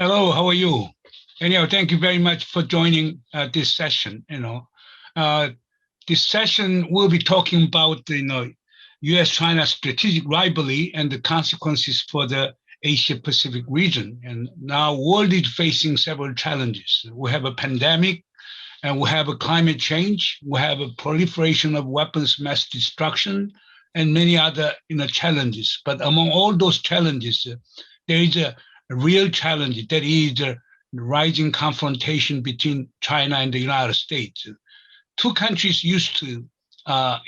Hello, how are you? Anyhow, thank you very much for joining this session. Uh, this session we'll be talking about U.S.-China strategic rivalry and the consequences for the Asia-Pacific region. And now, world is facing several challenges. We have a pandemic, and we have a climate change. We have a proliferation of weapons mass destruction, and many other challenges. But among all those challenges, there is a real challenge that is the rising confrontation between China and the United States. Two countries used to,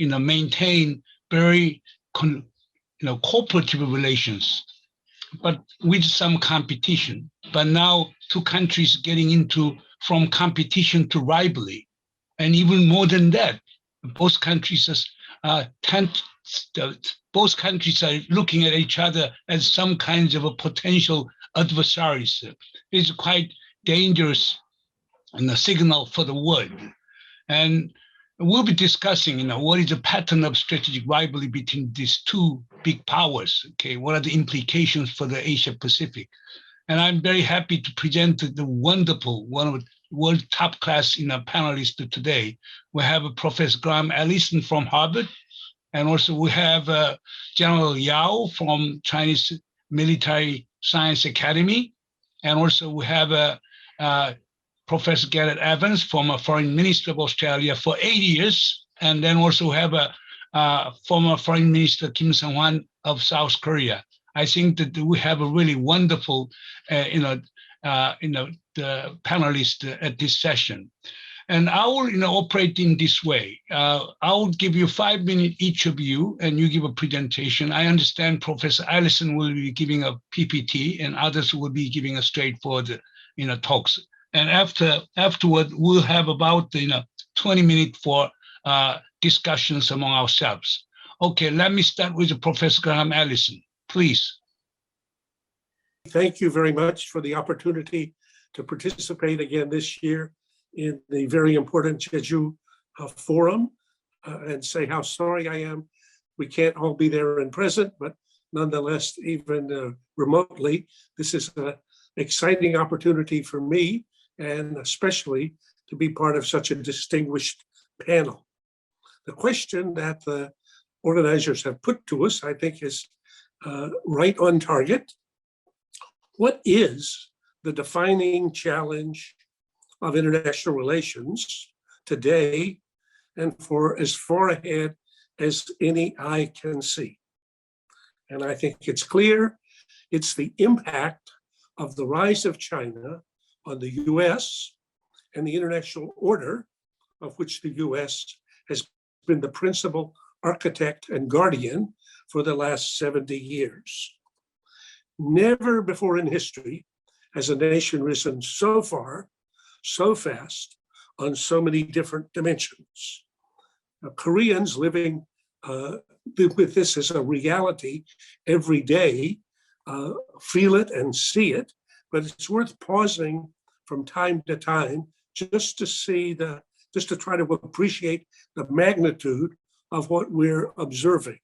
maintain very, cooperative relations, but with some competition. But now two countries getting into from competition to rivalry, and even more than that, both countries tend both countries are looking at each other as some kinds of a potential adversaries. It's quite dangerous and a signal for the world. And we'll be discussing, what is the pattern of strategic rivalry between these two big powers? Okay, what are the implications for the Asia Pacific? And I'm very happy to present the wonderful, one of the world top class panelists today. We have Professor Graham Allison from Harvard, and also we have General Yao from Chinese Military Science Academy, and also we have Professor Gareth Evans, former Foreign Minister of Australia for 8 years, and then also we have former Foreign Minister Kim Sung-hwan of South Korea. I think that we have a really wonderful, the panelists at this session. And I will, operate in this way. I'll give you 5 minutes each of you, and you give a presentation. I understand Professor Allison will be giving a PPT, and others will be giving a straightforward, talks. And afterward, we'll have about, 20 minutes for discussions among ourselves. Okay, let me start with Professor Graham Allison, please. Thank you very much for the opportunity to participate again this year in the very important Jeju forum, and say how sorry I am we can't all be there in present, but nonetheless, even remotely, this is an exciting opportunity for me, and especially to be part of such a distinguished panel. The question that the organizers have put to us, I think, is right on target. What is the defining challenge of international relations today and for as far ahead as any eye can see? And I think it's clear it's the impact of the rise of China on the US and the international order, of which the US has been the principal architect and guardian for the last 70 years. Never before in history has a nation risen so far, so fast, on so many different dimensions. Koreans living with this as a reality every day feel it and see it, but it's worth pausing from time to time just to see just to try to appreciate the magnitude of what we're observing.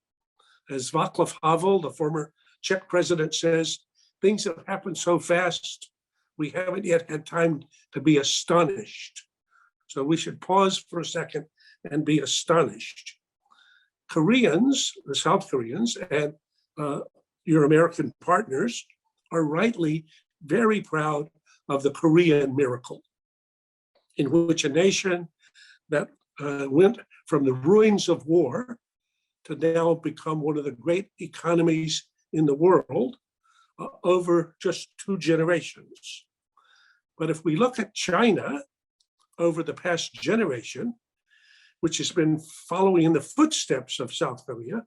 As Václav Havel, the former Czech president, says, things have happened so fast, we haven't yet had time to be astonished. So we should pause for a second and be astonished. Koreans, the South Koreans, and your American partners are rightly very proud of the Korean miracle, in which a nation that went from the ruins of war to now become one of the great economies in the world over just 2 generations. But if we look at China over the past generation, which has been following in the footsteps of South Korea,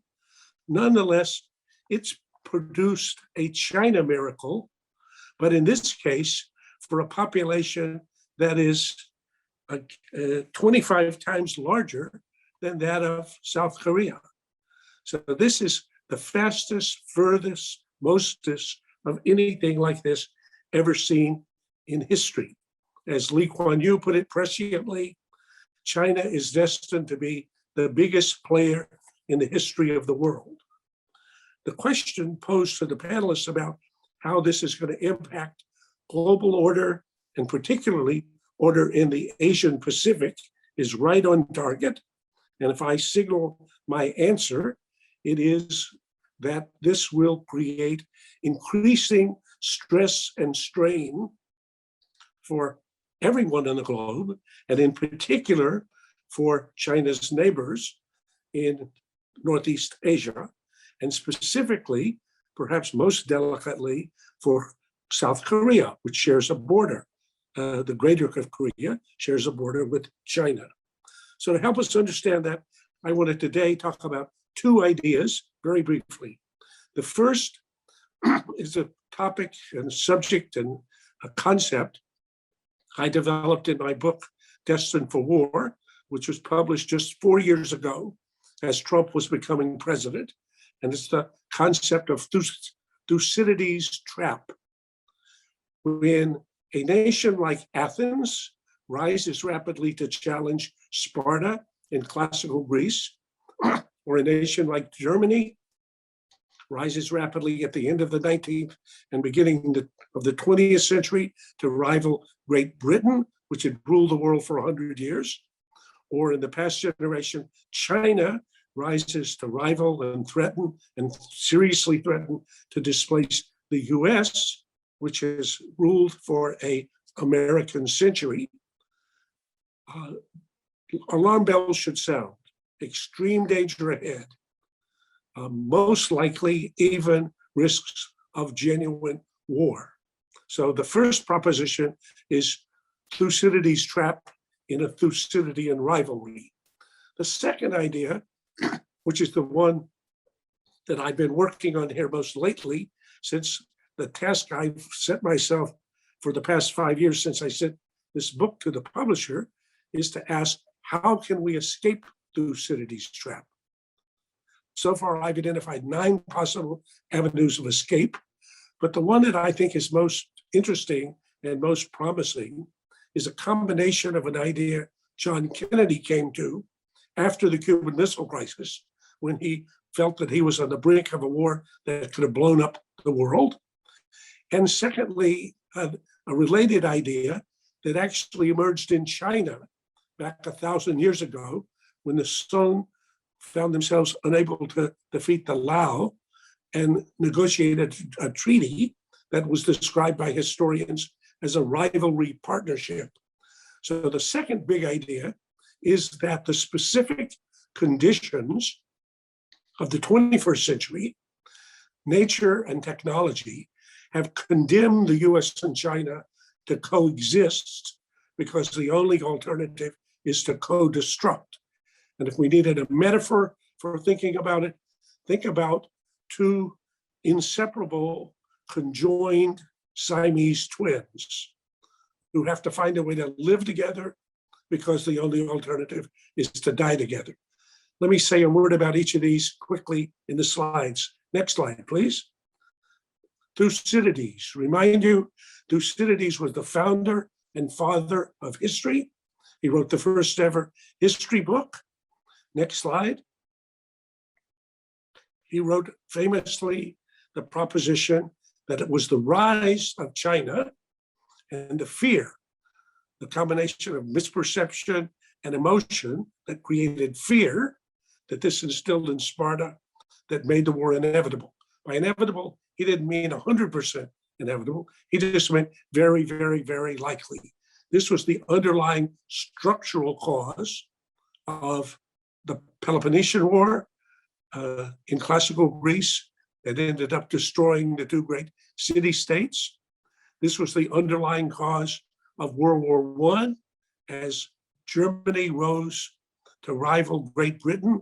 nonetheless, it's produced a China miracle, but in this case, for a population that is 25 times larger than that of South Korea. So this is the fastest, furthest, mostest of anything like this ever seen in history. As Lee Kuan Yew put it presciently, China is destined to be the biggest player in the history of the world. The question posed to the panelists about how this is going to impact global order, and particularly order in the Asian Pacific, is right on target. And if I signal my answer, it is that this will create increasing stress and strain for everyone in the globe, and in particular for China's neighbors in Northeast Asia, and specifically, perhaps most delicately, for South Korea, which shares a border. The Greater of Korea shares a border with China. So to help us understand that, I want to today talk about two ideas very briefly. The first is a topic and a subject and a concept I developed in my book, Destined for War, which was published just 4 years ago as Trump was becoming president. And it's the concept of Thucydides' trap. When a nation like Athens rises rapidly to challenge Sparta in classical Greece, or a nation like Germany rises rapidly at the end of the 19th and beginning of the 20th century to rival Great Britain, which had ruled the world for 100 years, or in the past generation, China rises to rival and threaten and seriously threaten to displace the US, which has ruled for an American century. Alarm bells should sound. Extreme danger ahead. Most likely even risks of genuine war. So the first proposition is Thucydides' trap in a Thucydidean rivalry. The second idea, which is the one that I've been working on here most lately, since the task I've set myself for the past 5 years since I sent this book to the publisher, is to ask, how can we escape Thucydides' trap? So far, I've identified 9 possible avenues of escape, but the one that I think is most interesting and most promising is a combination of an idea John Kennedy came to after the Cuban Missile Crisis, when he felt that he was on the brink of a war that could have blown up the world. And secondly, a related idea that actually emerged in China back 1,000 years ago, when the Song found themselves unable to defeat the Lao and negotiated a treaty that was described by historians as a rivalry partnership. So the second big idea is that the specific conditions of the 21st century, nature and technology, have condemned the US and China to coexist, because the only alternative is to co-destruct. And if we needed a metaphor for thinking about it, think about two inseparable, conjoined Siamese twins who have to find a way to live together because the only alternative is to die together. Let me say a word about each of these quickly in the slides. Next slide, please. Thucydides. Remind you, Thucydides was the founder and father of history. He wrote the first ever history book. Next slide. He wrote famously the proposition that it was the rise of China and the fear, the combination of misperception and emotion that created fear, that this instilled in Sparta, that made the war inevitable. By inevitable, he didn't mean 100% inevitable. He just meant very, very, very likely. This was the underlying structural cause of the Peloponnesian War in classical Greece that ended up destroying the two great city-states. This was the underlying cause of World War I, as Germany rose to rival Great Britain,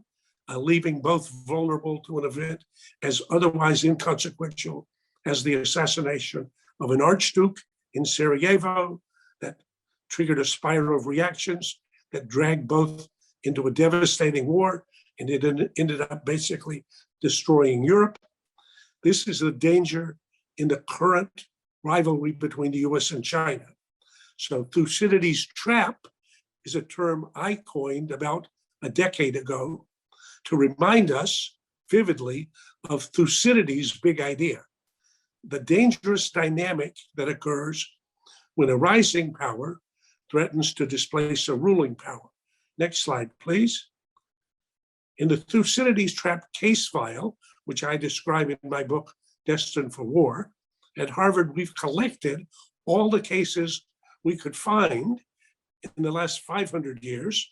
leaving both vulnerable to an event as otherwise inconsequential as the assassination of an archduke in Sarajevo that triggered a spiral of reactions that dragged both into a devastating war, and it ended up basically destroying Europe. This is the danger in the current rivalry between the US and China. So Thucydides' trap is a term I coined about a decade ago to remind us vividly of Thucydides' big idea, the dangerous dynamic that occurs when a rising power threatens to displace a ruling power. Next slide, please. In the Thucydides trap case file, which I describe in my book, Destined for War, at Harvard, we've collected all the cases we could find in the last 500 years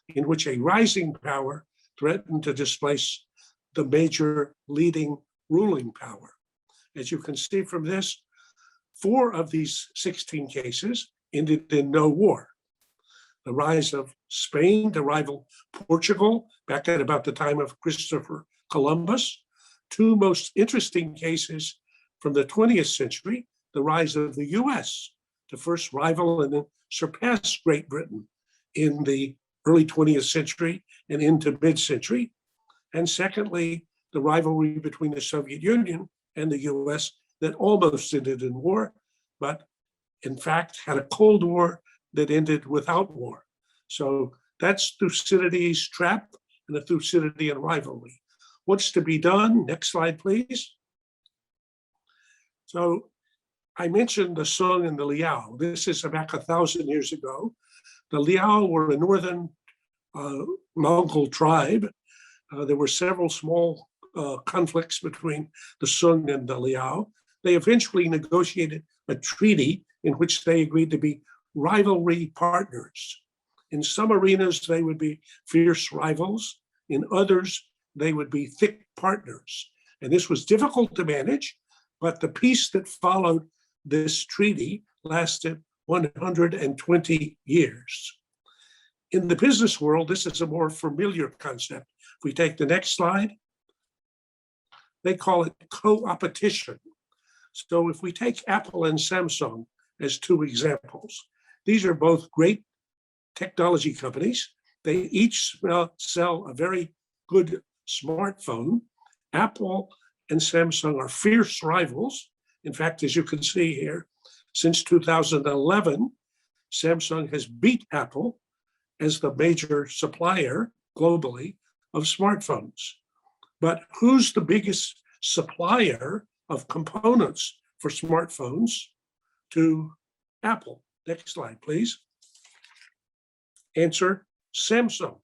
in which a rising power threatened to displace the major leading ruling power. As you can see from this, 4 of these 16 cases ended in no war. The rise of Spain to rival Portugal back at about the time of Christopher Columbus. 2 most interesting cases from the 20th century, the rise of the US to first rival and then surpass Great Britain in the early 20th century and into mid-century. And secondly, the rivalry between the Soviet Union and the US that almost ended in war, but in fact had a Cold War that ended without war. So that's Thucydides' trap and the Thucydidean rivalry. What's to be done? Next slide, please. So I mentioned the Sung and the Liao. This is back 1,000 years ago. The Liao were a northern Mongol tribe. There were several small conflicts between the Sung and the Liao. They eventually negotiated a treaty in which they agreed to be rivalry partners. In some arenas, they would be fierce rivals. In others, they would be thick partners. And this was difficult to manage, but the peace that followed this treaty lasted 120 years. In the business world, this is a more familiar concept. If we take the next slide, they call it co-opetition. So if we take Apple and Samsung as 2 examples, these are both great technology companies. They each sell a very good smartphone. Apple and Samsung are fierce rivals. In fact, as you can see here, since 2011, Samsung has beat Apple as the major supplier globally of smartphones. But who's the biggest supplier of components for smartphones to Apple? Next slide, please. Answer, Samsung.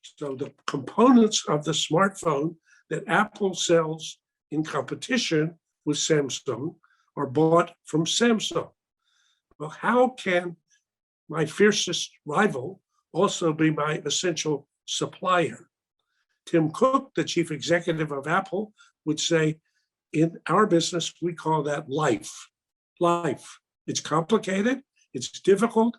So the components of the smartphone that Apple sells in competition with Samsung are bought from Samsung. Well, how can my fiercest rival also be my essential supplier? Tim Cook, the chief executive of Apple, would say, in our business, we call that life. Life. It's complicated, it's difficult,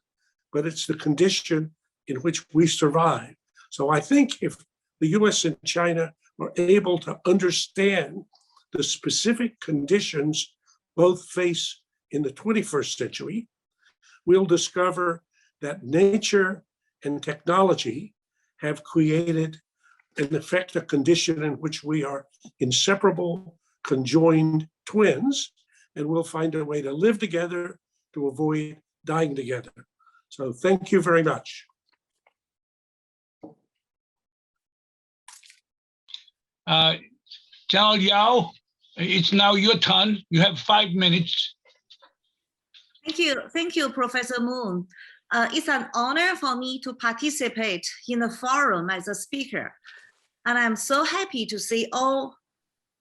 but it's the condition in which we survive. So I think if the US and China are able to understand the specific conditions both face in the 21st century, we'll discover that nature and technology have created, in effect, a condition in which we are inseparable, conjoined twins, and we'll find a way to live together to avoid dying together. So thank you very much. Zhao Yao, it's now your turn. You have 5 minutes. Thank you, Professor Moon. It's an honor for me to participate in the forum as a speaker. And I'm so happy to see all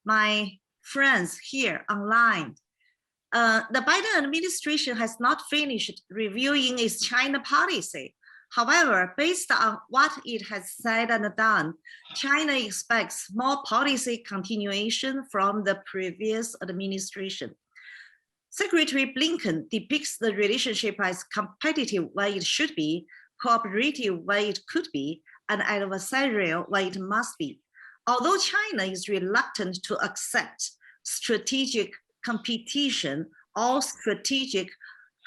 my friends here online. The Biden administration has not finished reviewing its China policy. However, based on what it has said and done, China expects more policy continuation from the previous administration. Secretary Blinken depicts the relationship as competitive where it should be, cooperative where it could be, and adversarial where it must be. Although China is reluctant to accept strategic competition or strategic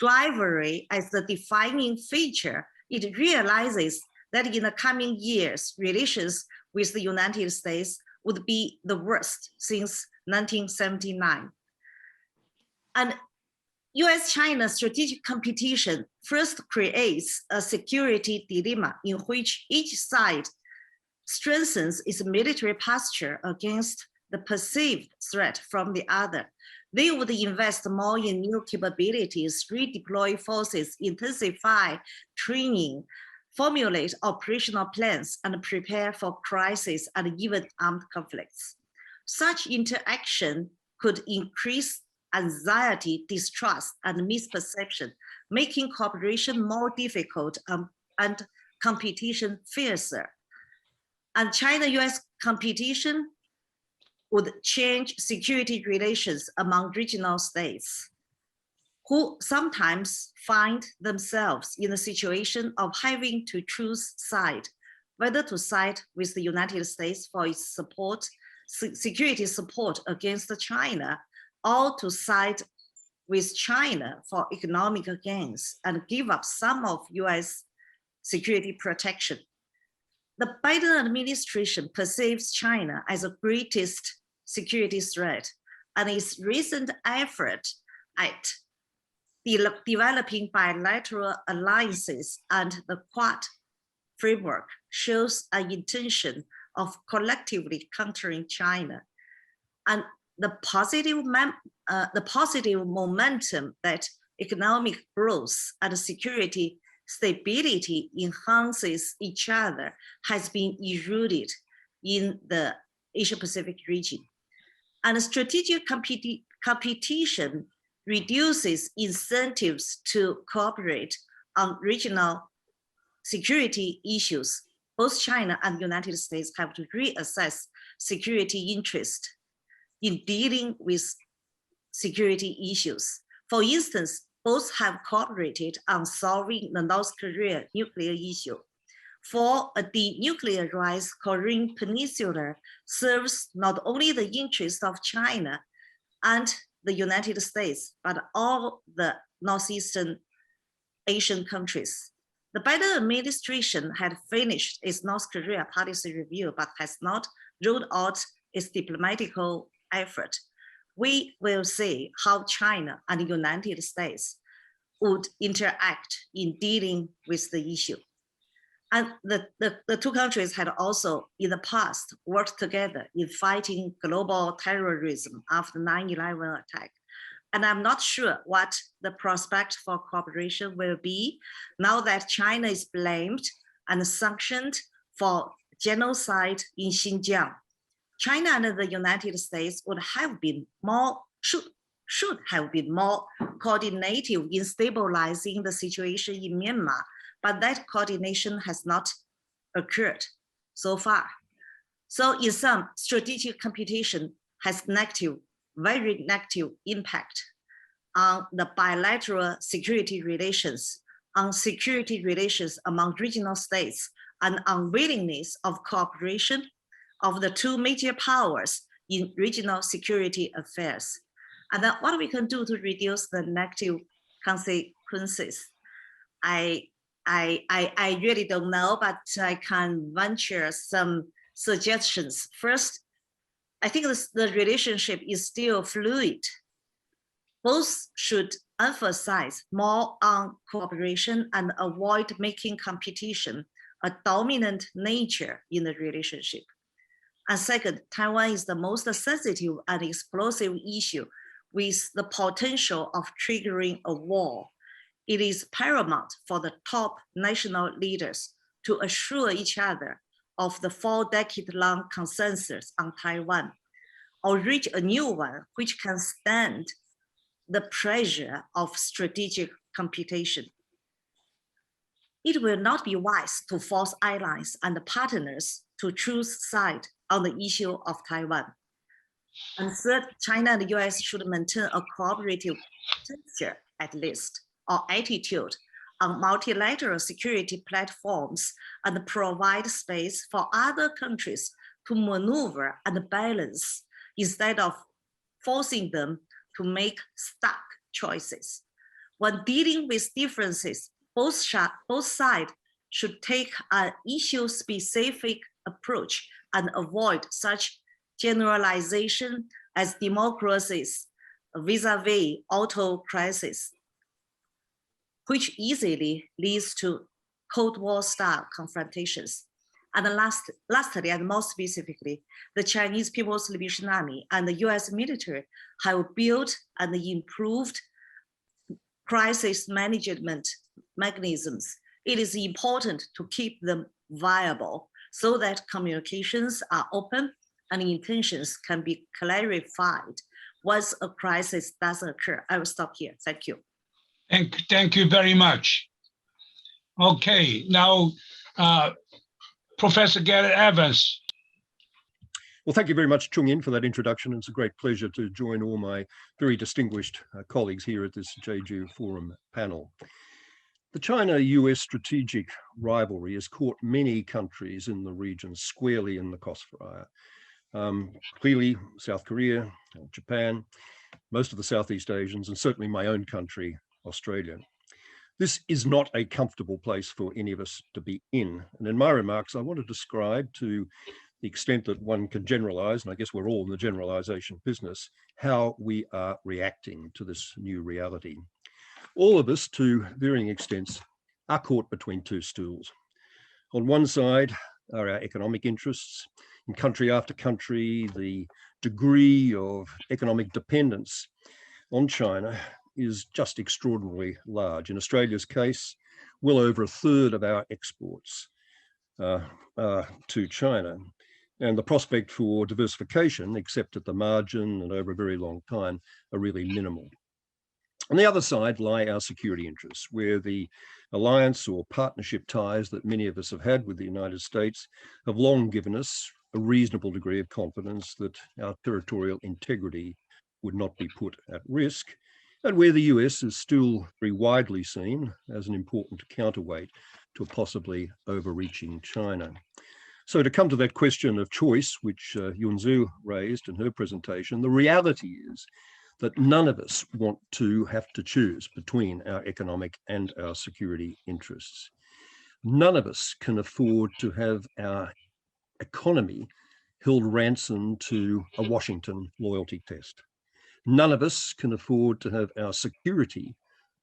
rivalry as the defining feature, it realizes that in the coming years, relations with the United States would be the worst since 1979. And US-China strategic competition first creates a security dilemma in which each side strengthens its military posture against the perceived threat from the other. They would invest more in new capabilities, redeploy forces, intensify training, formulate operational plans, and prepare for crisis and even armed conflicts. Such interaction could increase anxiety, distrust, and misperception, making cooperation more difficult and competition fiercer. And China-US competition would change security relations among regional states, who sometimes find themselves in a situation of having to choose side, whether to side with the United States for its support, security support against China, or to side with China for economic gains and give up some of US security protection. The Biden administration perceives China as the greatest security threat, and its recent effort at developing bilateral alliances and the Quad framework shows an intention of collectively countering China. And the positive momentum that economic growth and security stability enhances each other has been eroded in the Asia-Pacific region. And strategic competition reduces incentives to cooperate on regional security issues. Both China and the United States have to reassess security interest in dealing with security issues. For instance, both have cooperated on solving the North Korea nuclear issue. For a denuclearized Korean Peninsula serves not only the interest of China and the United States, but all the Northeastern Asian countries. The Biden administration had finished its North Korea policy review, but has not rolled out its diplomatic effort. We will see how China and the United States would interact in dealing with the issue. And the two countries had also in the past worked together in fighting global terrorism after 9/11 attack. And I'm not sure what the prospect for cooperation will be now that China is blamed and sanctioned for genocide in Xinjiang. China and the United States would have been more, should have been more coordinated in stabilizing the situation in Myanmar, but that coordination has not occurred so far. So in sum, strategic competition has very negative impact on the bilateral security relations, on security relations among regional states, and unwillingness of cooperation of the two major powers in regional security affairs. And then what we can do to reduce the negative consequences, I really don't know, but I can venture some suggestions. First, I think the relationship is still fluid. Both should emphasize more on cooperation and avoid making competition a dominant nature in the relationship. And second, Taiwan is the most sensitive and explosive issue with the potential of triggering a war. It is paramount for the top national leaders to assure each other of the 4-decade-long consensus on Taiwan, or reach a new one which can stand the pressure of strategic competition. It will not be wise to force allies and partners to choose side on the issue of Taiwan. And third, China and the US should maintain a cooperative posture, at least, or attitude on multilateral security platforms and provide space for other countries to maneuver and balance instead of forcing them to make stuck choices. When dealing with differences, both sides should take an issue-specific approach and avoid such generalization as democracies vis-a-vis autocracies, which easily leads to Cold War style confrontations. And lastly, and more specifically, the Chinese People's Liberation Army and the US military have built and improved crisis management mechanisms. It is important to keep them viable so that communications are open and intentions can be clarified once a crisis does occur. I will stop here. Thank you. Thank you very much. Okay, now, Professor Garrett Evans. Well, thank you very much, Chung Yin, for that introduction. It's a great pleasure to join all my very distinguished colleagues here at this Jeju Forum panel. The China-US strategic rivalry has caught many countries in the region squarely in the crossfire. Clearly, South Korea, Japan, most of the Southeast Asians, and certainly my own country, Australia. This is not a comfortable place for any of us to be in. And in my remarks, I want to describe, to the extent that one can generalize, and I guess we're all in the generalization business, how we are reacting to this new reality. All of us, to varying extents, are caught between two stools. On one side are our economic interests. In country after country, the degree of economic dependence on China is just extraordinarily large. In Australia's case, well over a third of our exports to China. And the prospect for diversification, except at the margin and over a very long time, are really minimal. On the other side lie our security interests, where the alliance or partnership ties that many of us have had with the United States have long given us a reasonable degree of confidence that our territorial integrity would not be put at risk, and where the US is still very widely seen as an important counterweight to a possibly overreaching China. So to come to that question of choice, which Yunzu raised in her presentation, the reality is that none of us want to have to choose between our economic and our security interests. None of us can afford to have our economy held ransom to a Washington loyalty test. None of us can afford to have our security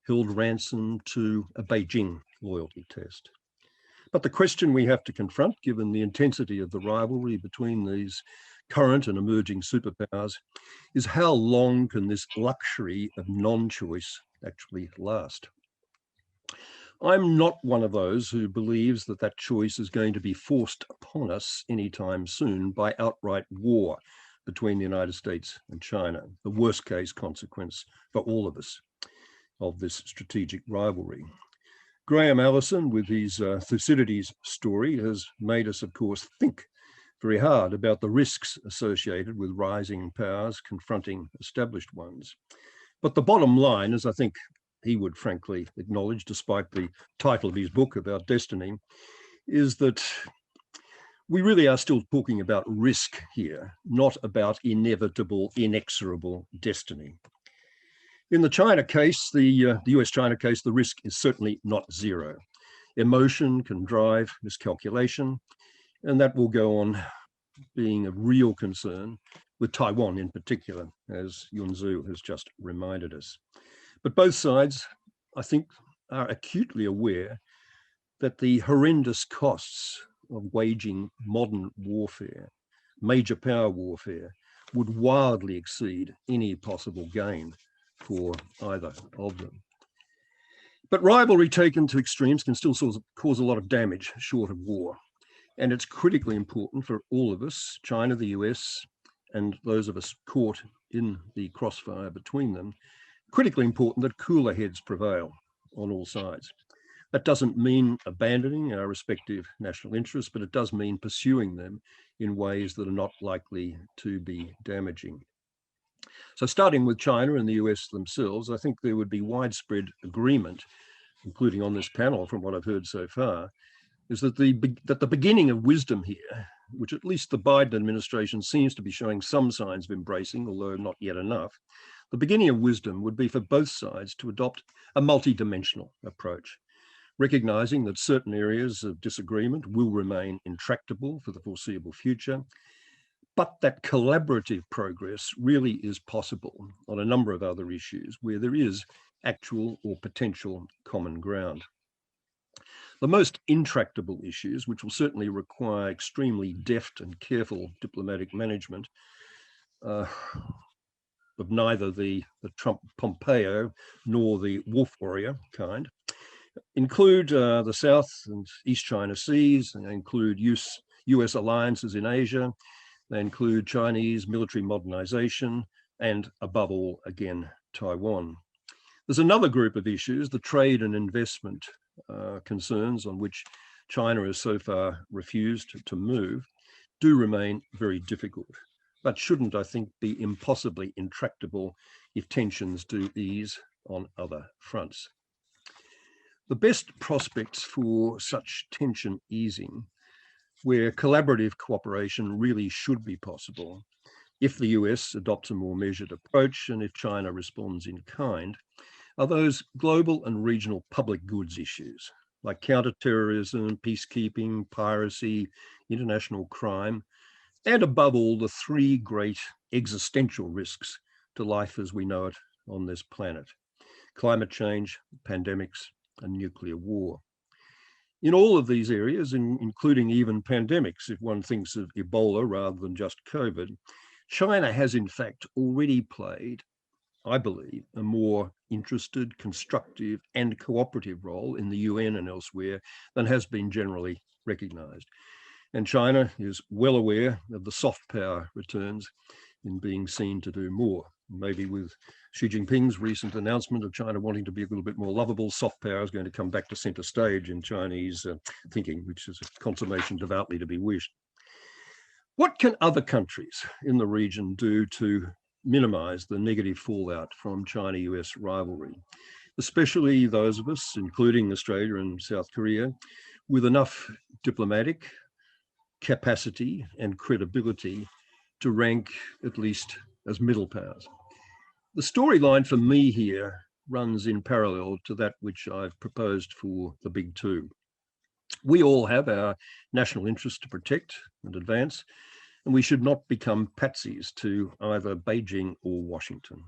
held ransom to a Beijing loyalty test. But the question we have to confront, given the intensity of the rivalry between these current and emerging superpowers, is how long can this luxury of non-choice actually last? I'm not one of those who believes that that choice is going to be forced upon us anytime soon by outright war between the United States and China, the worst case consequence for all of us of this strategic rivalry. Graham Allison, with his Thucydides story, has made us, of course, think very hard about the risks associated with rising powers confronting established ones. But the bottom line, as I think he would frankly acknowledge, despite the title of his book about destiny, is that we really are still talking about risk here, not about inevitable, inexorable destiny. In the China case, the US-China case, the risk is certainly not zero. Emotion can drive miscalculation, and that will go on being a real concern with Taiwan in particular, as Yunzu has just reminded us. But both sides, I think, are acutely aware that the horrendous costs of waging modern warfare, major power warfare, would wildly exceed any possible gain for either of them. But rivalry taken to extremes can still cause a lot of damage short of war. And it's critically important for all of us, China, the US, and those of us caught in the crossfire between them, critically important that cooler heads prevail on all sides. That doesn't mean abandoning our respective national interests, but it does mean pursuing them in ways that are not likely to be damaging. So starting with China and the US themselves, I think there would be widespread agreement, including on this panel from what I've heard so far, is that the beginning of wisdom here, which at least the Biden administration seems to be showing some signs of embracing, although not yet enough, the beginning of wisdom would be for both sides to adopt a multidimensional approach, recognizing that certain areas of disagreement will remain intractable for the foreseeable future, but that collaborative progress really is possible on a number of other issues where there is actual or potential common ground. The most intractable issues, which will certainly require extremely deft and careful diplomatic management of neither the Trump-Pompeo nor the wolf warrior kind, include the South and East China Seas, and include US alliances in Asia. They include Chinese military modernization, and above all, again, Taiwan. There's another group of issues, the trade and investment concerns on which China has so far refused to move, do remain very difficult, but shouldn't, I think, be impossibly intractable if tensions do ease on other fronts. The best prospects for such tension easing, where collaborative cooperation really should be possible, if the US adopts a more measured approach and if China responds in kind, are those global and regional public goods issues like counterterrorism, peacekeeping, piracy, international crime, and above all, the three great existential risks to life as we know it on this planet: climate change, pandemics, and nuclear war. In all of these areas, including even pandemics, if one thinks of Ebola rather than just COVID, China has in fact already played, I believe, a more interested, constructive, and cooperative role in the UN and elsewhere than has been generally recognized. And China is well aware of the soft power returns in being seen to do more. Maybe with Xi Jinping's recent announcement of China wanting to be a little bit more lovable, soft power is going to come back to center stage in Chinese thinking, which is a consummation devoutly to be wished. What can other countries in the region do to minimize the negative fallout from China-US rivalry, especially those of us, including Australia and South Korea, with enough diplomatic capacity and credibility to rank at least as middle powers? The storyline for me here runs in parallel to that which I've proposed for the big two. We all have our national interests to protect and advance, and we should not become patsies to either Beijing or Washington.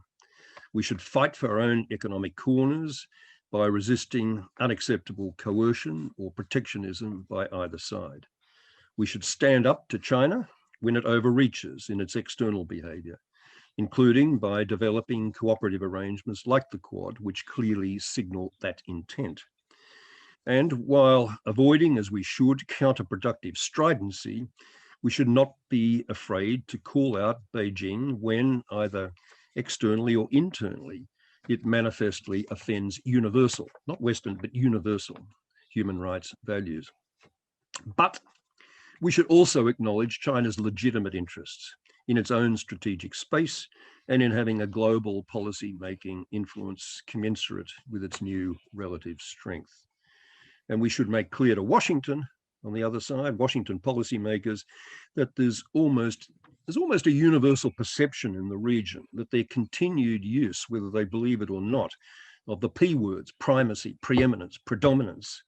We should fight for our own economic corners by resisting unacceptable coercion or protectionism by either side. We should stand up to China when it overreaches in its external behavior, including by developing cooperative arrangements like the Quad, which clearly signal that intent. And while avoiding, as we should, counterproductive stridency, we should not be afraid to call out Beijing when, either externally or internally, it manifestly offends universal, not Western, but universal human rights values. But we should also acknowledge China's legitimate interests in its own strategic space and in having a global policy-making influence commensurate with its new relative strength. And we should make clear to Washington, on the other side, Washington policymakers, that there's almost a universal perception in the region that their continued use, whether they believe it or not, of the P words, primacy, preeminence, predominance,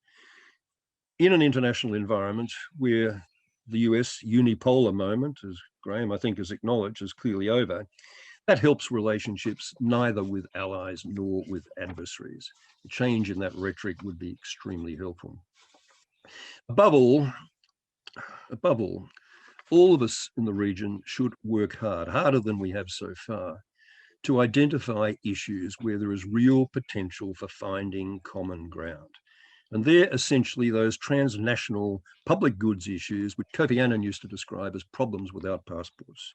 in an international environment where the US unipolar moment, as Graham, I think, has acknowledged, is clearly over, that helps relationships neither with allies nor with adversaries. A change in that rhetoric would be extremely helpful. Above all of us in the region should work hard, harder than we have so far, to identify issues where there is real potential for finding common ground. And they're essentially those transnational public goods issues which Kofi Annan used to describe as problems without passports.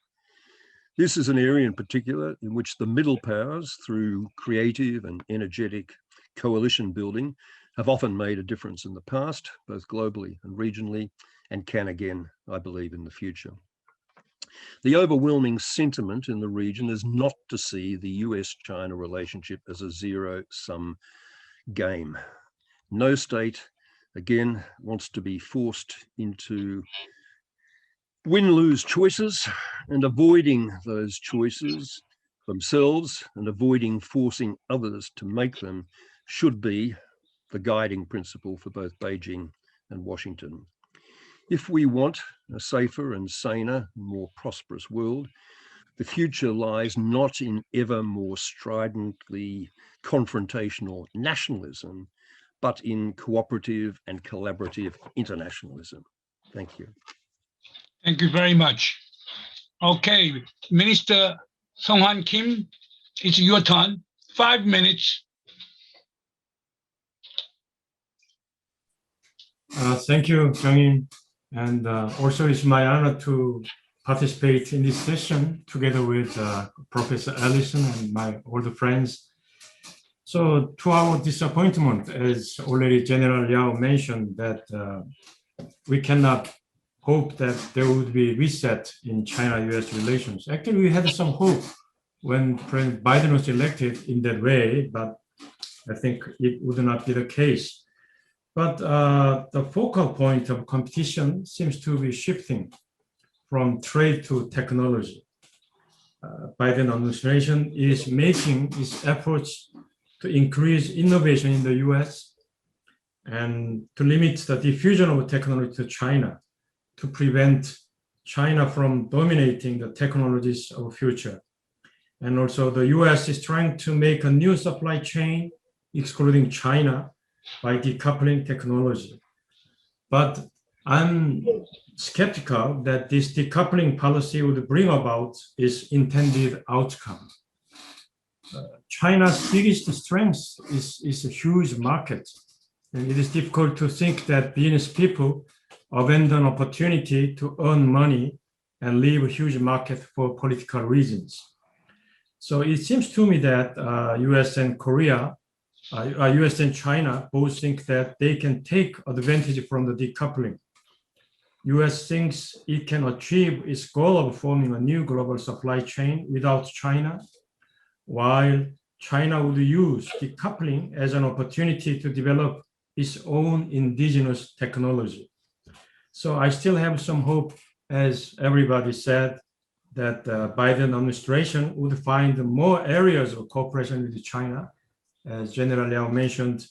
This is an area in particular in which the middle powers, through creative and energetic coalition building, have often made a difference in the past, both globally and regionally, and can again, I believe, in the future. The overwhelming sentiment in the region is not to see the US-China relationship as a zero-sum game. No state, again, wants to be forced into win-lose choices, and avoiding those choices themselves and avoiding forcing others to make them should be the guiding principle for both Beijing and Washington. If we want a safer and saner, more prosperous world, the future lies not in ever more stridently confrontational nationalism, but in cooperative and collaborative internationalism. Thank you. Thank you very much. Okay, Minister Sung-Han Kim, it's your turn. 5 minutes. Thank you, Jung-in. And also it's my honor to participate in this session together with Professor Ellison and my older friends. So to our disappointment, as already General Yao mentioned, that we cannot hope that there would be reset in China-US relations. Actually, we had some hope when President Biden was elected in that way, but I think it would not be the case. But the focal point of competition seems to be shifting from trade to technology. Biden administration is making its efforts to increase innovation in the US and to limit the diffusion of technology to China, to prevent China from dominating the technologies of the future. And also the US is trying to make a new supply chain, excluding China, by decoupling technology. But I'm skeptical that this decoupling policy would bring about its intended outcome. China's biggest strength is a huge market. And it is difficult to think that business people abandon opportunity to earn money and leave a huge market for political reasons. So it seems to me that US and US and China both think that they can take advantage from the decoupling. US thinks it can achieve its goal of forming a new global supply chain without China, while China would use decoupling as an opportunity to develop its own indigenous technology. So I still have some hope, as everybody said, that the Biden administration would find more areas of cooperation with China. As General Liao mentioned,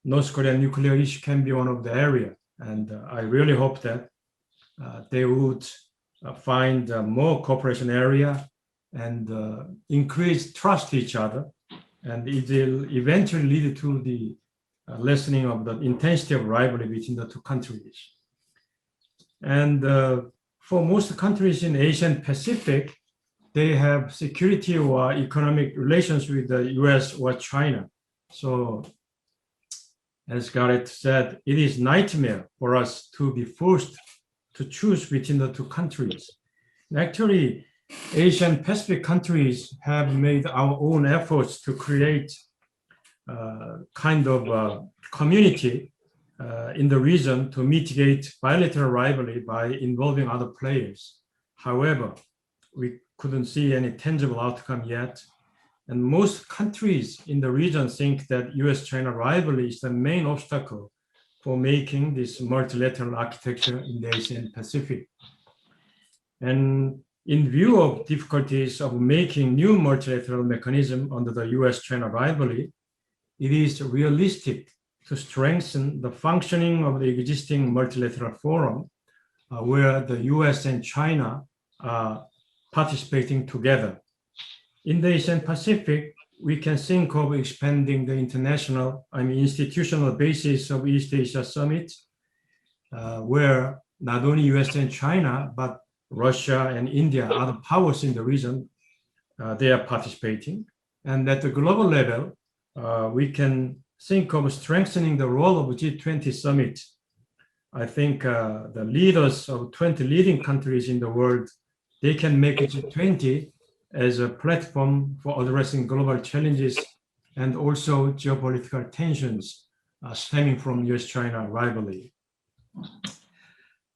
North Korean nuclear issue can be one of the areas. And I really hope that they would find more cooperation area and increase trust each other. And it will eventually lead to the lessening of the intensity of rivalry between the two countries. And for most countries in Asia and Pacific, they have security or economic relations with the US or China. So as Garrett said, it is a nightmare for us to be forced to choose between the two countries. And actually, Asian Pacific countries have made our own efforts to create kind of community in the region to mitigate bilateral rivalry by involving other players. However, we couldn't see any tangible outcome yet. And most countries in the region think that US-China rivalry is the main obstacle for making this multilateral architecture in the Asian Pacific. And in view of difficulties of making new multilateral mechanism under the US-China rivalry, it is realistic to strengthen the functioning of the existing multilateral forum where the US and China are participating together. In the Asian Pacific, we can think of expanding the institutional basis of East Asia Summit, where not only US and China, but Russia and India, other powers in the region, they are participating. And at the global level, we can think of strengthening the role of G20 summit. I think the leaders of 20 leading countries in the world, they can make G20 as a platform for addressing global challenges and also geopolitical tensions stemming from US-China rivalry.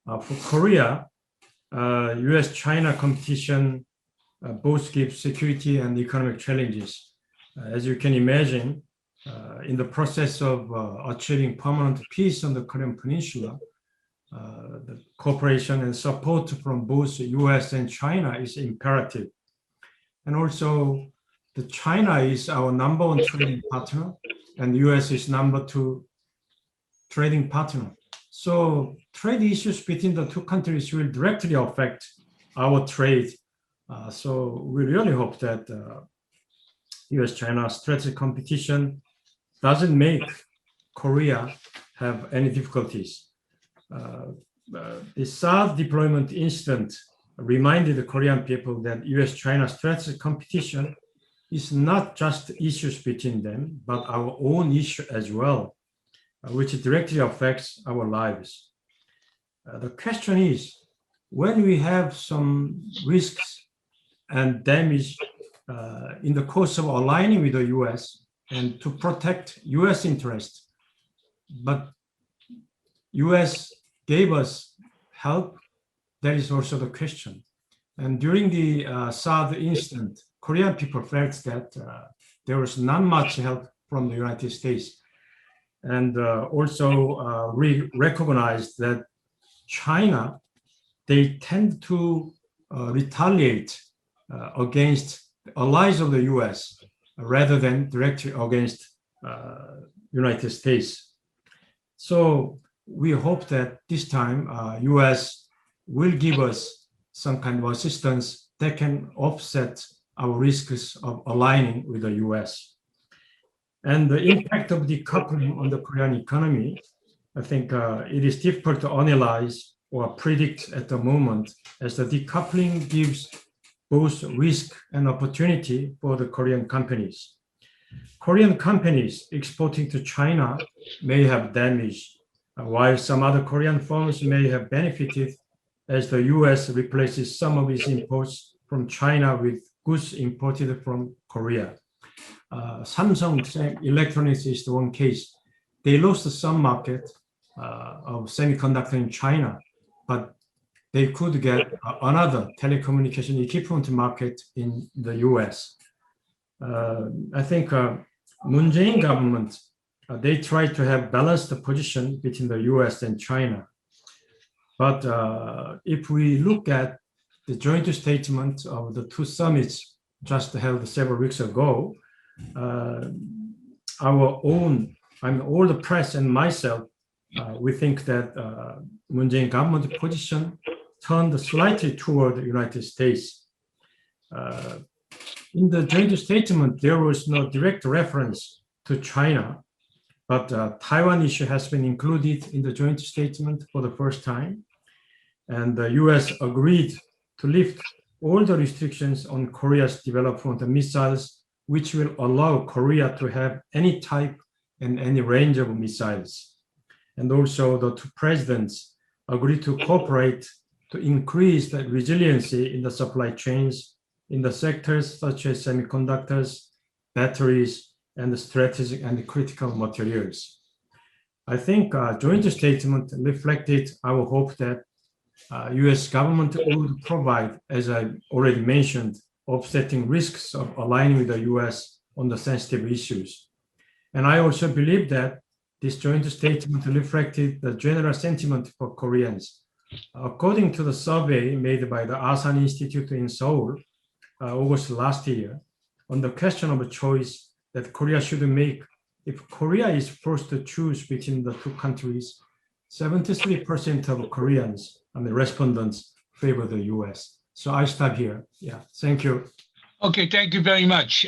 For Korea, US-China competition both give security and economic challenges. As you can imagine, in the process of achieving permanent peace on the Korean Peninsula, the cooperation and support from both US and China is imperative. And also, the China is our #1 trading partner, and US is #2 trading partner. So trade issues between the two countries will directly affect our trade. So we really hope that US-China strategic competition doesn't make Korea have any difficulties. The SAR deployment incident reminded the Korean people that US-China strategic competition is not just issues between them, but our own issue as well, which directly affects our lives. The question is, when we have some risks and damage in the course of aligning with the US and to protect US interests, but US gave us help, that is also the question. And during the SAR incident, Korean people felt that there was not much help from the United States. And also we recognized that China, they tend to retaliate against allies of the US rather than directly against United States. So we hope that this time US will give us some kind of assistance that can offset our risks of aligning with the US. And the impact of decoupling on the Korean economy, I think it is difficult to analyze or predict at the moment, as the decoupling gives both risk and opportunity for the Korean companies. Korean companies exporting to China may have damage, while some other Korean firms may have benefited as the US replaces some of its imports from China with goods imported from Korea. Samsung Electronics is the one case. They lost some market of semiconductor in China, but they could get another telecommunication equipment market in the US. I think Moon Jae-in government, they tried to have balanced position between the US and China. But if we look at the joint statement of the two summits just held several weeks ago, our own, all the press and myself, we think that Moon Jae-in government position turned slightly toward the United States. In the joint statement, there was no direct reference to China, but Taiwan issue has been included in the joint statement for the first time. And the US agreed to lift all the restrictions on Korea's development of missiles, which will allow Korea to have any type and any range of missiles. And also the two presidents agreed to cooperate to increase the resiliency in the supply chains in the sectors such as semiconductors, batteries, and the strategic and critical materials. I think joint statement reflected our hope that US government would provide, as I already mentioned, offsetting risks of aligning with the US on the sensitive issues. And I also believe that this joint statement reflected the general sentiment for Koreans. According to the survey made by the Asan Institute in Seoul, August last year, on the question of a choice that Korea should make, if Korea is forced to choose between the two countries, 73% of Koreans, respondents, favor the US. So I stop here. Yeah, thank you. Okay, thank you very much.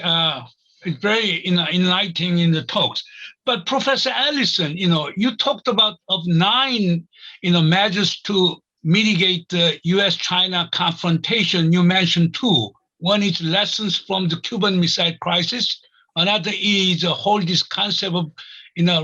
It's very enlightening in the talks. But Professor Ellison, you talked about of 9, measures to mitigate the US-China confrontation. You mentioned 2. One is lessons from the Cuban Missile Crisis. Another is hold this concept of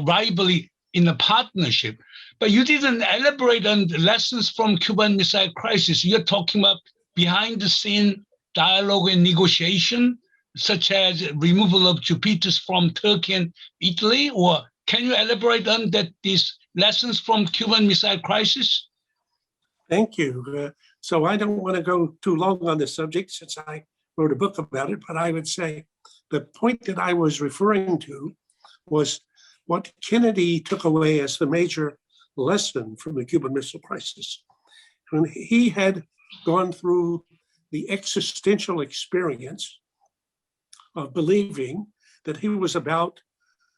rivalry in a partnership. But you didn't elaborate on the lessons from Cuban Missile Crisis. You're talking about behind the scene dialogue and negotiation, such as removal of Jupiters from Turkey and Italy? Or can you elaborate on that, these lessons from Cuban Missile Crisis? Thank you. So I don't want to go too long on this subject since I wrote a book about it, but I would say the point that I was referring to was what Kennedy took away as the major lesson from the Cuban Missile Crisis. When he had gone through the existential experience of believing that he was about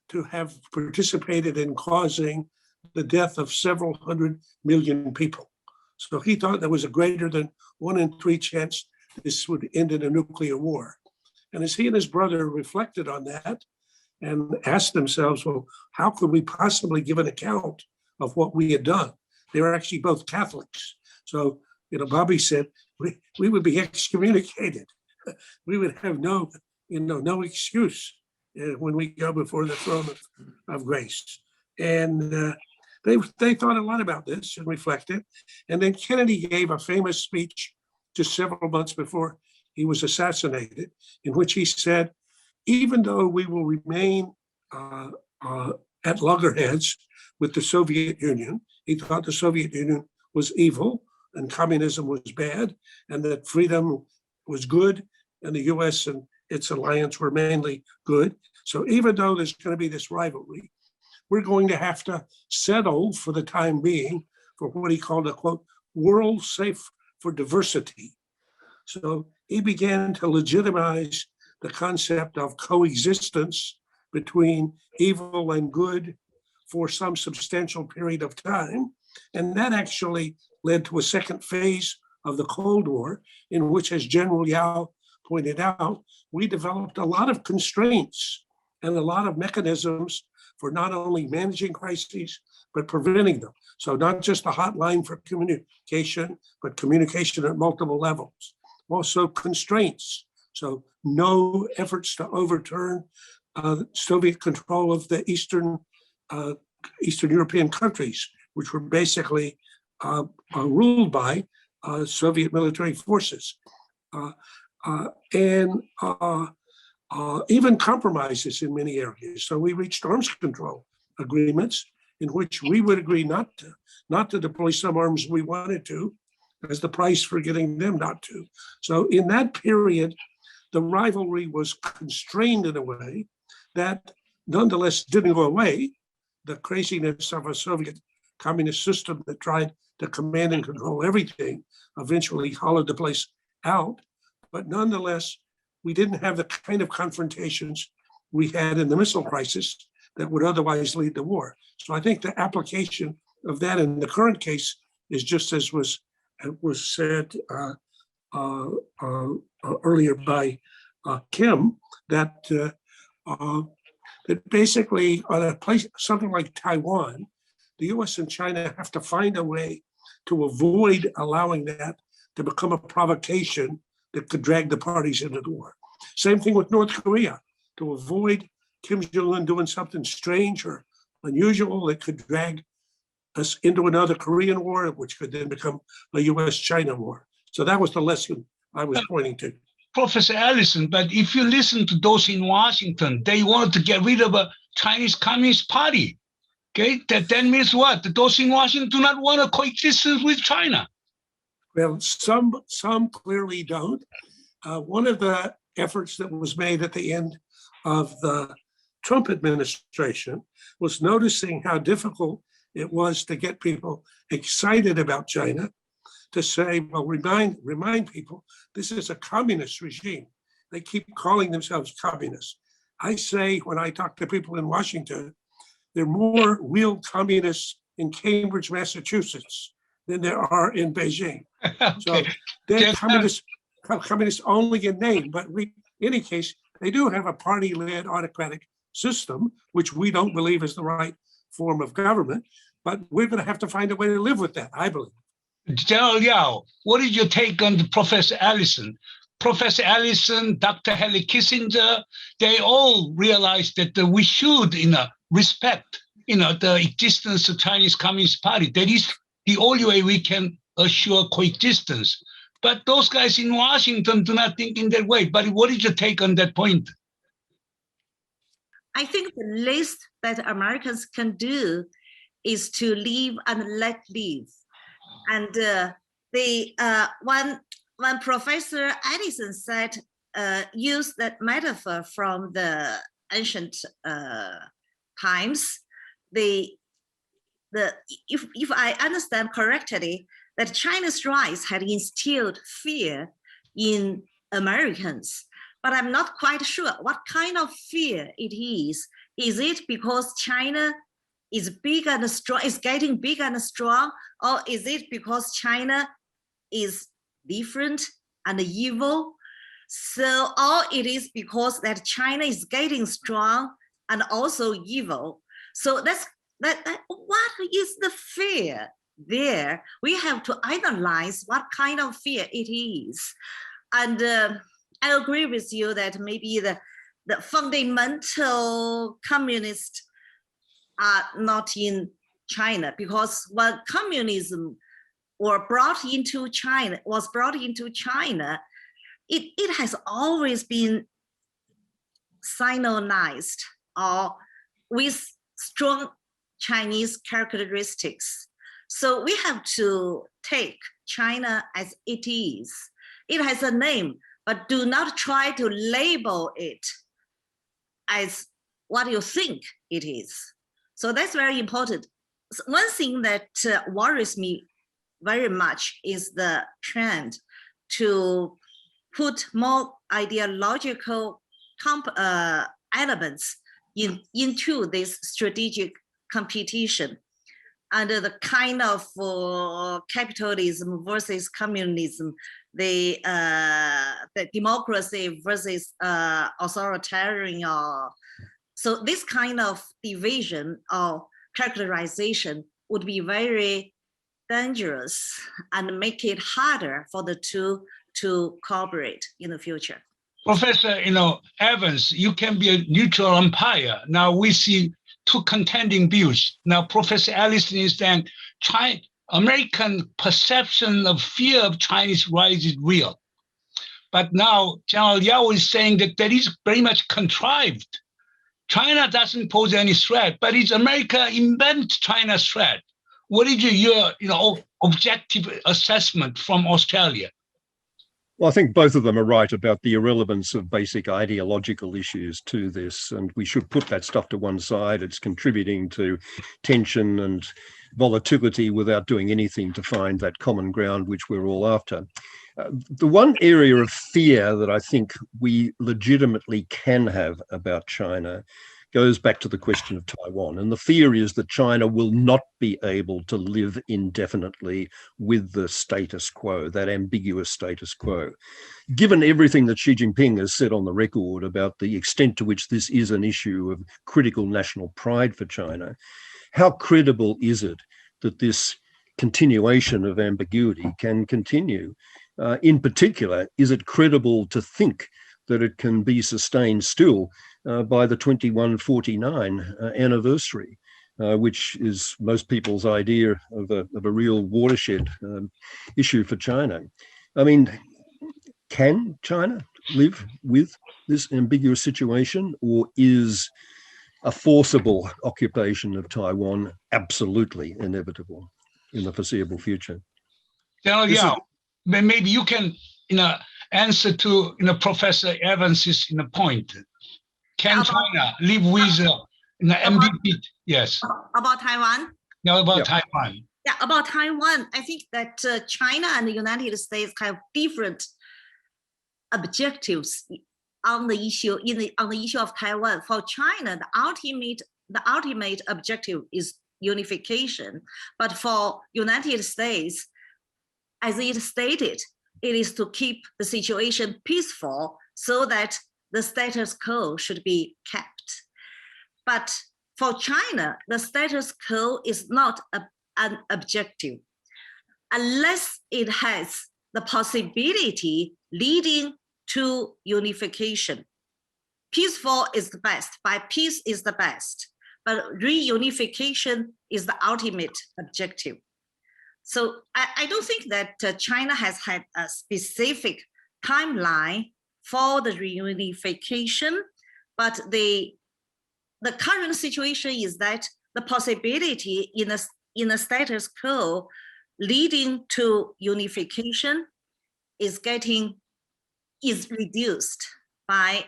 to have participated in causing the death of several 100 million people. So he thought there was a greater than 1 in 3 chance this would end in a nuclear war. And as he and his brother reflected on that and asked themselves, well, how could we possibly give an account of what we had done? They were actually both Catholics. So, Bobby said, we would be excommunicated. We would have no excuse when we go before the throne of grace. And they thought a lot about this and reflected. And then Kennedy gave a famous speech just several months before he was assassinated, in which he said, even though we will remain at loggerheads with the Soviet Union, he thought the Soviet Union was evil and communism was bad, and that freedom was good, and the US and its alliance were mainly good. So even though there's going to be this rivalry, we're going to have to settle for the time being for what he called a, quote, world safe for diversity. So he began to legitimize the concept of coexistence between evil and good for some substantial period of time. And that actually led to a second phase of the Cold War, in which, as General Yao pointed out, we developed a lot of constraints and a lot of mechanisms for not only managing crises, but preventing them. So not just a hotline for communication, but communication at multiple levels. Also constraints. So no efforts to overturn Soviet control of the Eastern European countries, which were basically ruled by Soviet military forces. And even compromises in many areas. So we reached arms control agreements in which we would agree not to deploy some arms we wanted to as the price for getting them not to. So in that period, the rivalry was constrained in a way that nonetheless didn't go away. The craziness of a Soviet communist system that tried to command and control everything eventually hollowed the place out. But nonetheless, we didn't have the kind of confrontations we had in the missile crisis that would otherwise lead to war. So I think the application of that in the current case is just as was said earlier by Kim, that basically on a place, something like Taiwan, the US and China have to find a way to avoid allowing that to become a provocation that could drag the parties into the war. Same thing with North Korea, to avoid Kim Jong-un doing something strange or unusual that could drag us into another Korean war, which could then become a US-China war. So that was the lesson I was pointing to. Professor Allison, but if you listen to those in Washington, they wanted to get rid of a Chinese Communist Party. Okay, that means what? That those in Washington do not want to coexist with China. Well, some clearly don't. One of the efforts that was made at the end of the Trump administration was noticing how difficult it was to get people excited about China, to say, well, remind people, this is a communist regime. They keep calling themselves communists. I say, when I talk to people in Washington, there are more real communists in Cambridge, Massachusetts than there are in Beijing. Okay. So they're communists only in name, but in any case, they do have a party-led autocratic system, which we don't believe is the right form of government, but we're going to have to find a way to live with that, I believe. General Yao, what is your take on Professor Allison? Professor Allison, Dr. Henry Kissinger, they all realized that we should, respect, the existence of Chinese Communist Party. That is the only way we can assure coexistence. But those guys in Washington do not think in that way. But what is your take on that point? I think the least that Americans can do is to live and let live. And when Professor Allison said, use that metaphor from the ancient times, if I understand correctly, that China's rise had instilled fear in Americans, but I'm not quite sure what kind of fear it is. Is it because China is big and strong, is getting big and strong, or is it because China is different and evil? So, or it is because that China is getting strong and also evil. So that what is the fear there? We have to analyze what kind of fear it is. And I agree with you that maybe the fundamental communists are not in China, because when communism was brought into China, it has always been Sinonized or with strong Chinese characteristics. So we have to take China as it is. It has a name, but do not try to label it as what you think it is. So that's very important. One thing that worries me very much is the trend to put more ideological elements into this strategic competition under the kind of capitalism versus communism, the democracy versus authoritarian. So this kind of division or characterization would be very dangerous and make it harder for the two to cooperate in the future. Professor, Evans, you can be a neutral umpire. Now we see two contending views. Now, Professor Ellison is saying American perception of fear of Chinese rise is real. But now General Yao is saying that is very much contrived. China doesn't pose any threat, but it's America invents China's threat. What is your objective assessment from Australia? Well, I think both of them are right about the irrelevance of basic ideological issues to this, and we should put that stuff to one side. It's contributing to tension and volatility without doing anything to find that common ground which we're all after. The one area of fear that I think we legitimately can have about China goes back to the question of Taiwan. And the fear is that China will not be able to live indefinitely with the status quo, that ambiguous status quo. Given everything that Xi Jinping has said on the record about the extent to which this is an issue of critical national pride for China, how credible is it that this continuation of ambiguity can continue? In particular, is it credible to think that it can be sustained still by the 2149 anniversary, which is most people's idea of a real watershed issue for China? I mean, can China live with this ambiguous situation, or is a forcible occupation of Taiwan absolutely inevitable in the foreseeable future? General Yao, maybe you can answer to Professor Evans's point. Can China live with ambiguity? Yes. About Taiwan? No, about Taiwan. Yeah, about Taiwan, I think that China and the United States have different objectives on the issue on the issue of Taiwan. For China, the ultimate objective is unification, but for United States, as it stated, it is to keep the situation peaceful so that the status quo should be kept. But for China, the status quo is not an objective unless it has the possibility leading to unification. Peaceful is the best, by peace is the best, but reunification is the ultimate objective. So I don't think that China has had a specific timeline for the reunification, but the current situation is that the possibility in a status quo leading to unification is reduced by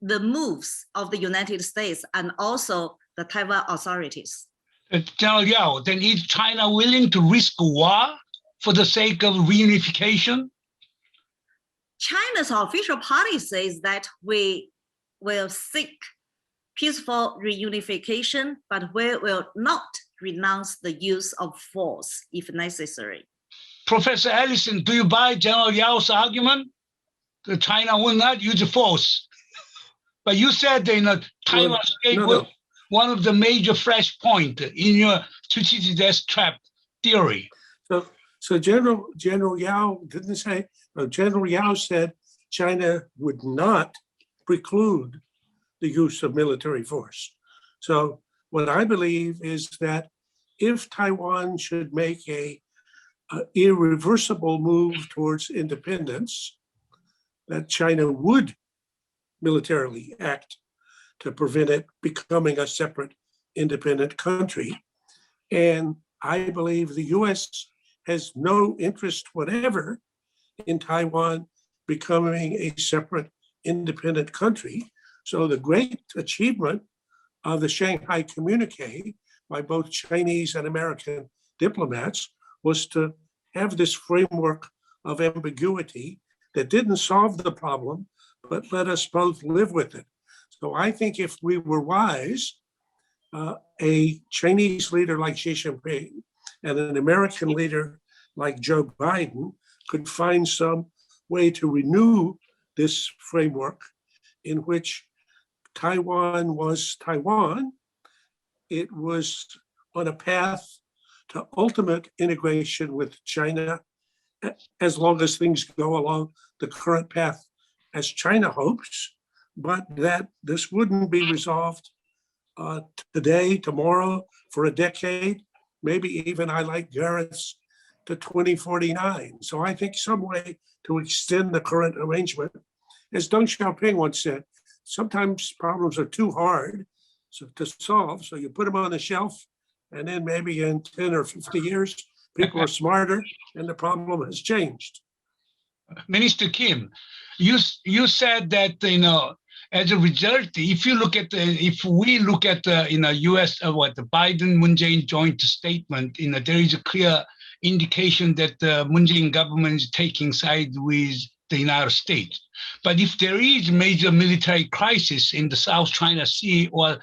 the moves of the United States and also the Taiwan authorities. General Yao, then is China willing to risk war for the sake of reunification? China's official policy is that we will seek peaceful reunification, but we will not renounce the use of force if necessary. Professor Ellison, do you buy General Yao's argument that China will not use force? But you said Taiwan Strait no, was no. one of the major flashpoint in your strategic death trap theory. So General Yao didn't say, no, General Yao said China would not preclude the use of military force. So what I believe is that if Taiwan should make a irreversible move towards independence, that China would militarily act to prevent it becoming a separate independent country. And I believe the US has no interest whatever in Taiwan becoming a separate independent country. So the great achievement of the Shanghai Communique by both Chinese and American diplomats was to have this framework of ambiguity that didn't solve the problem, but let us both live with it. So I think if we were wise, a Chinese leader like Xi Jinping and an American leader like Joe Biden could find some way to renew this framework in which Taiwan was Taiwan. It was on a path to ultimate integration with China, as long as things go along the current path as China hopes, but that this wouldn't be resolved today, tomorrow, for a decade, maybe even, I like Garrett's, to 2049. So I think some way to extend the current arrangement. As Deng Xiaoping once said, sometimes problems are too hard to solve, so you put them on the shelf, and then maybe in 10 or 50 years, people are smarter and the problem has changed. Minister Kim, you said that as a result, if we look at the U.S. The Biden-Moon Jae-in joint statement, there is a clear indication that the Moon Jae-in government is taking sides with the United States. But if there is major military crisis in the South China Sea or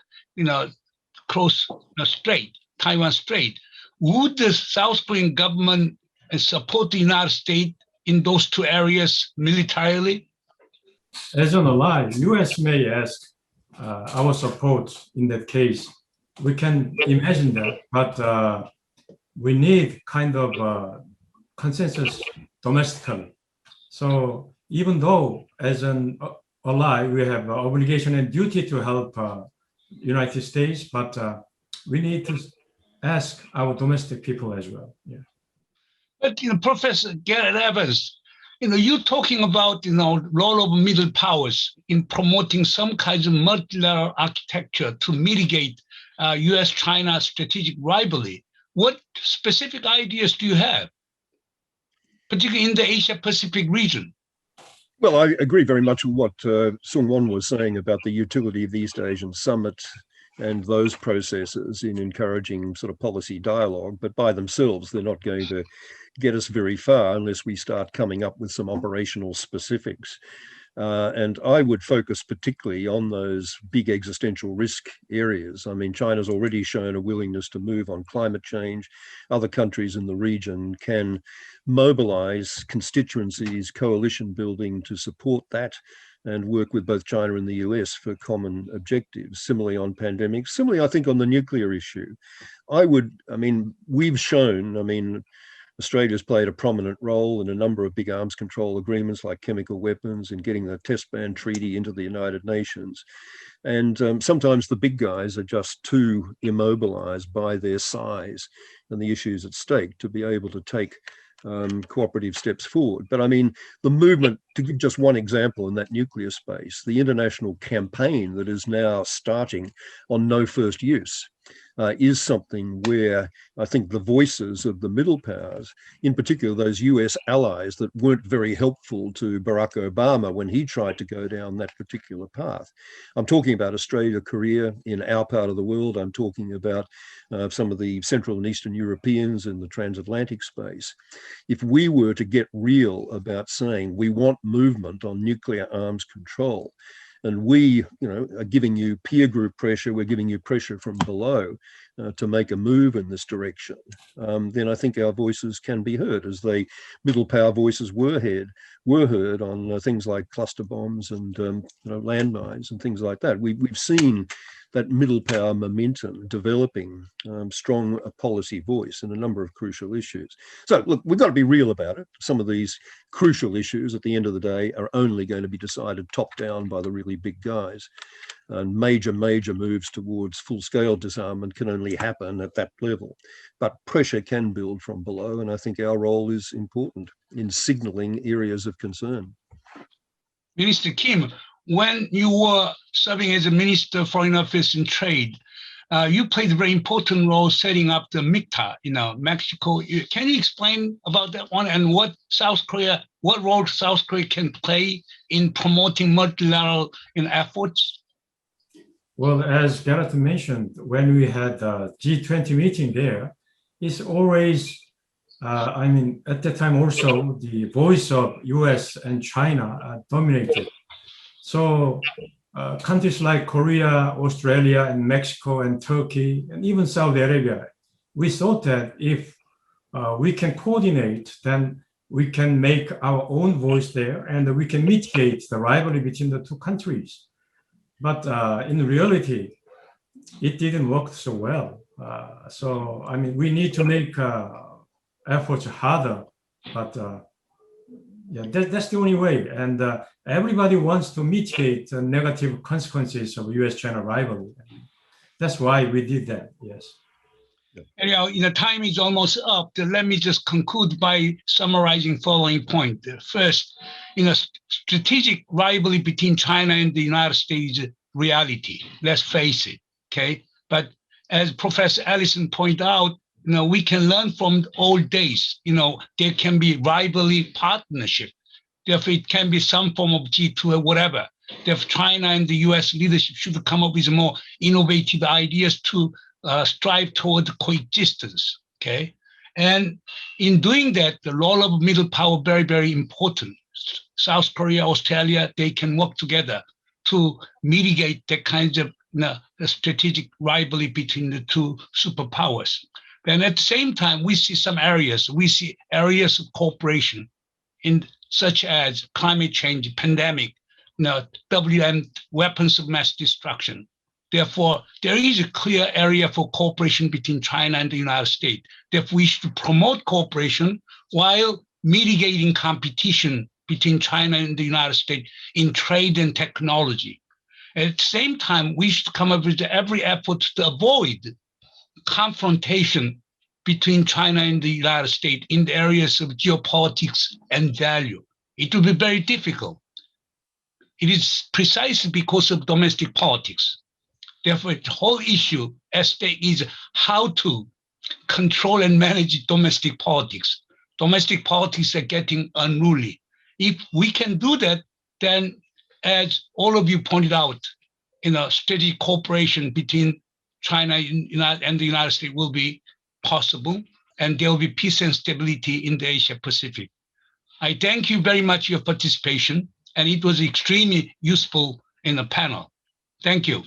close strait, Taiwan Strait, would the South Korean government support the United States in those two areas militarily? As an ally, U.S. may ask our support in that case. We can imagine that, but we need kind of consensus domestically. So even though as an ally, we have an obligation and duty to help United States, but we need to ask our domestic people as well. Yeah. But Professor Garrett Evans, you're talking about role of middle powers in promoting some kinds of multilateral architecture to mitigate U.S.-China strategic rivalry. What specific ideas do you have, particularly in the Asia-Pacific region? Well, I agree very much with what Seung-Won was saying about the utility of the East Asian Summit and those processes in encouraging sort of policy dialogue, but by themselves, they're not going to get us very far unless we start coming up with some operational specifics. And I would focus particularly on those big existential risk areas. I mean, China's already shown a willingness to move on climate change. Other countries in the region can mobilize constituencies, coalition building to support that and work with both China and the US for common objectives. Similarly on pandemics, similarly, I think on the nuclear issue, we've shown, Australia's played a prominent role in a number of big arms control agreements like chemical weapons and getting the test ban treaty into the United Nations. And sometimes the big guys are just too immobilized by their size and the issues at stake to be able to take cooperative steps forward. But the movement, to give just one example in that nuclear space, the international campaign that is now starting on no first use is something where I think the voices of the middle powers, in particular those US allies that weren't very helpful to Barack Obama when he tried to go down that particular path. I'm talking about Australia, Korea in our part of the world. I'm talking about some of the Central and Eastern Europeans in the transatlantic space. If we were to get real about saying we want movement on nuclear arms control, and we, are giving you peer group pressure, we're giving you pressure from below to make a move in this direction, then I think our voices can be heard, as the middle power voices were heard on things like cluster bombs and landmines and things like that. We've seen that middle power momentum developing strong policy voice in a number of crucial issues. So look, we've got to be real about it. Some of these crucial issues at the end of the day are only going to be decided top down by the really big guys. And major moves towards full-scale disarmament can only happen at that level. But pressure can build from below, and I think our role is important in signaling areas of concern. Minister Kim, when you were serving as a Minister of Foreign Affairs and Trade, you played a very important role setting up the MICTA, Mexico. Can you explain about that one and what role South Korea can play in promoting multilateral efforts? Well, as Gareth mentioned, when we had the G20 meeting there, it's always, at that time also, the voice of US and China dominated. So countries like Korea, Australia, and Mexico, and Turkey, and even Saudi Arabia, we thought that if we can coordinate, then we can make our own voice there, and we can mitigate the rivalry between the two countries. But in reality, it didn't work so well. We need to make efforts harder, but that's the only way. And everybody wants to mitigate the negative consequences of US-China rivalry. That's why we did that, yes. Anyhow, time is almost up. Let me just conclude by summarizing following point. First, strategic rivalry between China and the United States is reality. Let's face it, okay? But as Professor Ellison pointed out, we can learn from the old days. There can be rivalry partnership. Therefore, it can be some form of G2 or whatever. Therefore, China and the US leadership should come up with more innovative ideas to strive toward coexistence, okay? And in doing that, the role of middle power very, very important. South Korea, Australia, they can work together to mitigate the kinds of the strategic rivalry between the two superpowers. And at the same time, we see areas of cooperation such as climate change, pandemic, WM, weapons of mass destruction. Therefore, there is a clear area for cooperation between China and the United States. Therefore, we should promote cooperation while mitigating competition between China and the United States in trade and technology. At the same time, we should come up with every effort to avoid confrontation between China and the United States in the areas of geopolitics and value. It will be very difficult. It is precisely because of domestic politics. Therefore, the whole issue at stake is how to control and manage domestic politics. Domestic politics are getting unruly. If we can do that, then as all of you pointed out, steady cooperation between China and the United States will be possible, and there will be peace and stability in the Asia Pacific. I thank you very much for your participation, and it was extremely useful in the panel. Thank you.